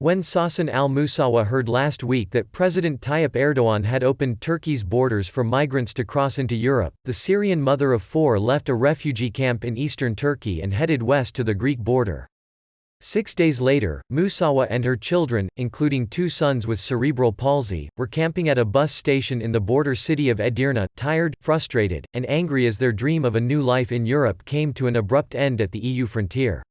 When Sasan al-Musawa heard last week that President Tayyip Erdogan had opened Turkey's borders for migrants to cross into Europe, the Syrian mother of four left a refugee camp in eastern Turkey and headed west to the Greek border. 6 days later, Musawa and her children, including 2 sons with cerebral palsy, were camping at a bus station in the border city of Edirne, tired, frustrated, and angry as their dream of a new life in Europe came to an abrupt end at the EU frontier.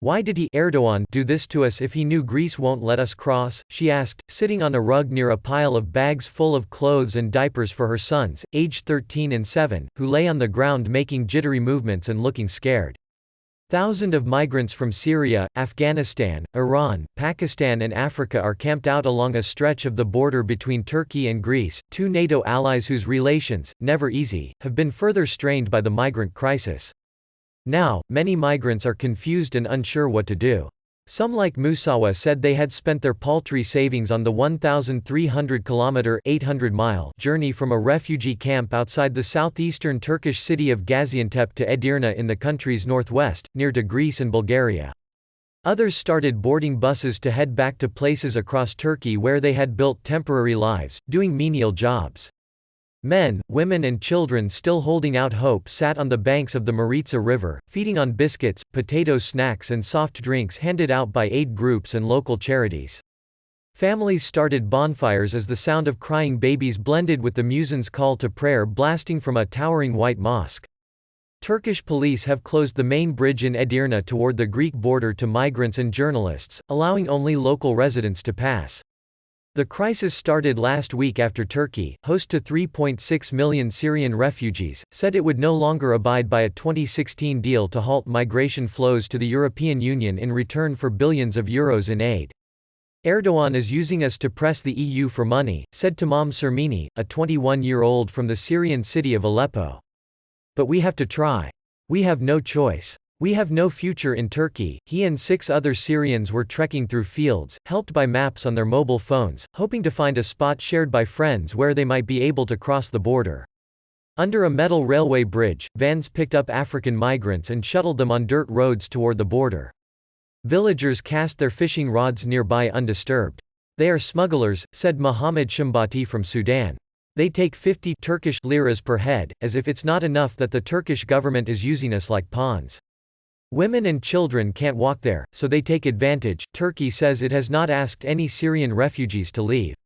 "Why did Erdogan do this to us if he knew Greece won't let us cross?" she asked, sitting on a rug near a pile of bags full of clothes and diapers for her sons, aged 13 and 7, who lay on the ground making jittery movements and looking scared. Thousands of migrants from Syria, Afghanistan, Iran, Pakistan and Africa are camped out along a stretch of the border between Turkey and Greece, 2 NATO allies whose relations, never easy, have been further strained by the migrant crisis. Now, many migrants are confused and unsure what to do. Some like Musawa said they had spent their paltry savings on the 1,300-kilometer (800-mile) journey from a refugee camp outside the southeastern Turkish city of Gaziantep to Edirne in the country's northwest, near to Greece and Bulgaria. Others started boarding buses to head back to places across Turkey where they had built temporary lives, doing menial jobs. Men, women and children still holding out hope sat on the banks of the Maritsa River, feeding on biscuits, potato snacks and soft drinks handed out by aid groups and local charities. Families started bonfires as the sound of crying babies blended with the muezzin's call to prayer blasting from a towering white mosque. Turkish police have closed the main bridge in Edirne toward the Greek border to migrants and journalists, allowing only local residents to pass. The crisis started last week after Turkey, host to 3.6 million Syrian refugees, said it would no longer abide by a 2016 deal to halt migration flows to the European Union in return for billions of euros in aid. "Erdogan is using us to press the EU for money," said Tamam Sermini, a 21-year-old from the Syrian city of Aleppo. "But we have to try. We have no choice. We have no future in Turkey." He and 6 other Syrians were trekking through fields, helped by maps on their mobile phones, hoping to find a spot shared by friends where they might be able to cross the border. Under a metal railway bridge, vans picked up African migrants and shuttled them on dirt roads toward the border. Villagers cast their fishing rods nearby undisturbed. "They are smugglers," said Mohammed Shambati from Sudan. "They take 50 Turkish liras per head, as if it's not enough that the Turkish government is using us like pawns. Women and children can't walk there, so they take advantage." Turkey says it has not asked any Syrian refugees to leave.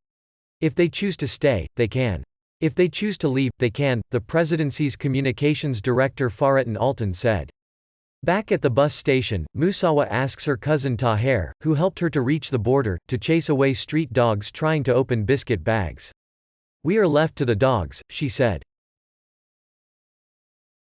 "If they choose to stay, they can. If they choose to leave, they can," the presidency's communications director Fahrettin Altan said. Back at the bus station, Musawa asks her cousin Taher, who helped her to reach the border, to chase away street dogs trying to open biscuit bags. "We are left to the dogs," she said.